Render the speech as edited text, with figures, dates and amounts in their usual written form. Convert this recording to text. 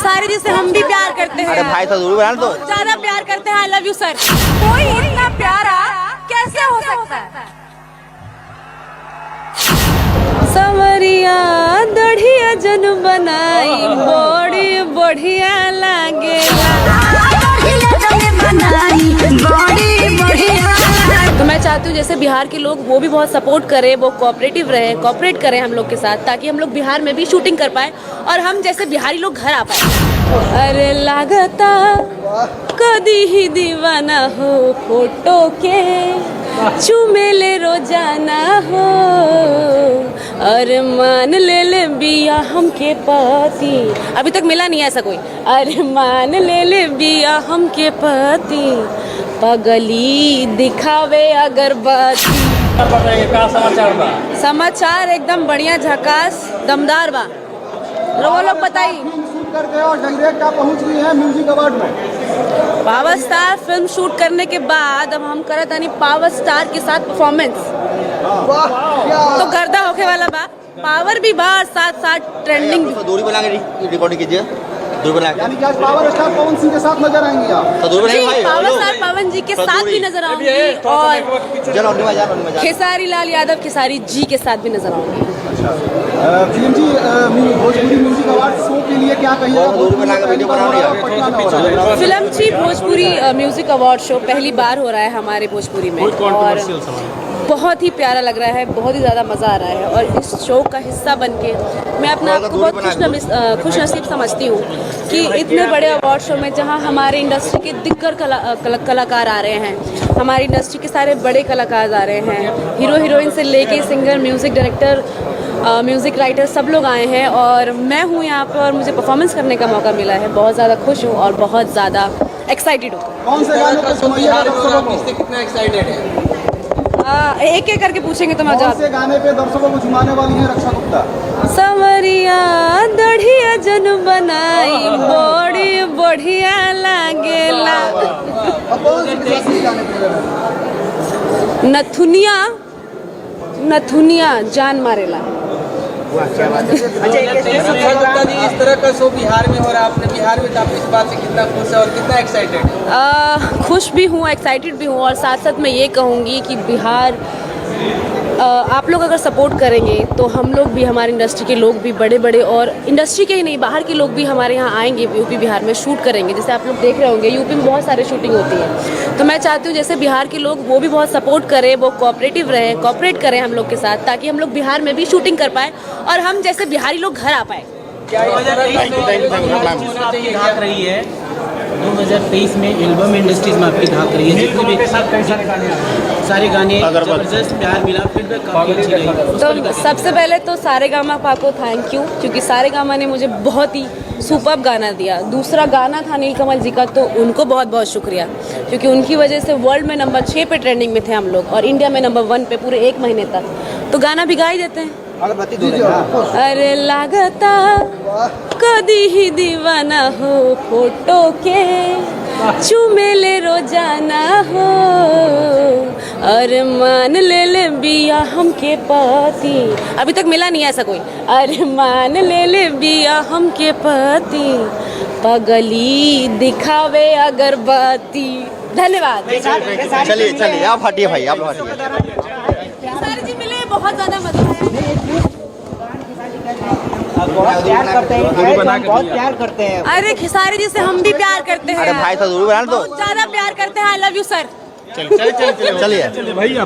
खेसारी जी से हम भी प्यार करते हैं। अरे भाई तो दूर बना तो ज्यादा प्यार करते हैं। I love you sir. कोई इतना प्यारा कैसे हो सकता है? सवरिया दढ़िया जन बनाई बड़ी बढ़िया लागेला। तो मैं चाहती हूँ जैसे बिहार के लोग वो भी बहुत सपोर्ट करें, वो कोऑपरेटिव रहे, कोऑपरेट करें हम लोग के साथ, ताकि हम लोग बिहार में भी शूटिंग कर पाए और हम जैसे बिहारी लोग घर आ पाए। अरे लागता कदी ही दीवाना हो फोटो के चुमेले रोजाना हो और मान ले बिया हमके पति। अभी तक मिला नहीं ऐसा कोई। अरे मान ले बिया हमके पति पगली दिखावे अगरबत्ती। समाचार एकदम बढ़िया झकास दमदार बा। वो लोग बताइए करके और डायरेक्ट आप पहुंच गई हैं म्यूजिक अवार्ड में। पावर स्टार फिल्म शूट करने के बाद अब हम करत आनी पावर स्टार के साथ परफॉर्मेंस। तो गर्दा होके वाला बा, पावर भी बा, साथ साथ ट्रेंडिंग भी। दूरी बना के रिकॉर्डिंग कीजिए। दूर बना के यानी कि आज पावर स्टार पवन सिंह के साथ नजर आएंगे आप। तो दूर जी, बनाइए भाई। पावर स्टार पवन जी के साथ भी नजर आऊंगी और चलो जा खेसारी लाल यादव खेसारी जी के साथ भी नजर आऊंगी। फिल्म जी भोजपुरी म्यूजिक अवार्ड शो के लिए क्या कहिएगा? दूर बना के वीडियो बना लिया। फिल्म जी भोजपुरी म्यूजिक अवार्ड शो पहली बार हो रहा है हमारे भोजपुरी में और बहुत ही प्यारा लग रहा है, बहुत ही ज़्यादा मज़ा आ रहा है और इस शो का हिस्सा बनके मैं अपने आप को बहुत खुश नसीब समझती हूँ कि इतने बड़े अवार्ड शो में जहाँ हमारे इंडस्ट्री के दिग्गज कलाकार आ रहे हैं, हमारी इंडस्ट्री के सारे बड़े कलाकार आ रहे हैं, हीरो हीरोइन से लेके singer, music director, music writer सब लोग आए हैं और मैं हूँ यहाँ पर और मुझे परफॉर्मेंस करने का मौका मिला है। बहुत ज़्यादा खुश हूँ और बहुत ज़्यादा एक्साइटेड हूँ। कौन से गाने पे सुनाइएगा दर्शकों को? कितना एक्साइटेड है? एक एक करके पूछेंगे तो मैं कौन जवाब। से गाने पे दर्शकों को झुमाने वाली हैं रक्षा गुप्ता? सवरिया दढ़िया जन बनाई बड़ी बढ़िया लागेला। अब कौन से किसी गाने पे? नथुनिया नथुनिया जान मारेला। इस तरह का शो बिहार में हो रहा है, आपने बिहार में, तो आप इस बात से कितना खुश है और कितना एक्साइटेड है? खुश भी हूँ, एक्साइटेड भी हूँ और साथ साथ मैं ये कहूँगी कि बिहार आप लोग अगर सपोर्ट करेंगे तो हम लोग भी, हमारी इंडस्ट्री के लोग भी, बड़े बड़े और इंडस्ट्री के ही नहीं बाहर के लोग भी हमारे यहाँ आएंगे, यूपी बिहार में शूट करेंगे। जैसे आप लोग देख रहे होंगे यूपी में बहुत सारे शूटिंग होती है। तो मैं चाहती हूँ जैसे बिहार के लोग वो भी बहुत सपोर्ट करें, वो कोऑपरेटिव रहे, कोऑपरेट करें हम लोग के साथ, ताकि हम लोग बिहार में भी शूटिंग कर पाए और हम जैसे बिहारी लोग घर आ पाए। क्या धाक रही है 2023 में एल्बम इंडस्ट्रीज में आपकी धाक रही है? जितने भी सारे गाने जबरदस्त प्यार मिला, फीडबैक काफी अच्छी रही। तो सबसे पहले तो सारेगामा को थैंक यू, क्योंकि सारेगामा ने मुझे बहुत ही सुपर्ब गाना दिया। दूसरा गाना था नीलकमल जी का, तो उनको बहुत बहुत शुक्रिया, क्योंकि उनकी वजह से वर्ल्ड में नंबर 6 पे ट्रेंडिंग में थे हम लोग और इंडिया में नंबर 1 पे पूरे 1 महीने तक। तो गाना भी गा ही देते हैं। अरे लागता कदी ही दीवाना हो फोटो के चुमेले रोजाना हो और मान ले बिया हमके पति। अभी तक मिला नहीं ऐसा कोई। अरे मान ले बिया हमके पति पगली दिखावे अगरबत्ती। धन्यवाद। चलिए आप हटिए भाई, आप हटिए। सर जी मिले, बहुत ज्यादा मजा आया। बहुत प्यार करते हैं। अरे खेसारी जी से हम भी प्यार करते हैं। अरे भाई तो दूर बना तो बहुत ज्यादा प्यार करते हैं। I love you sir. चलिए।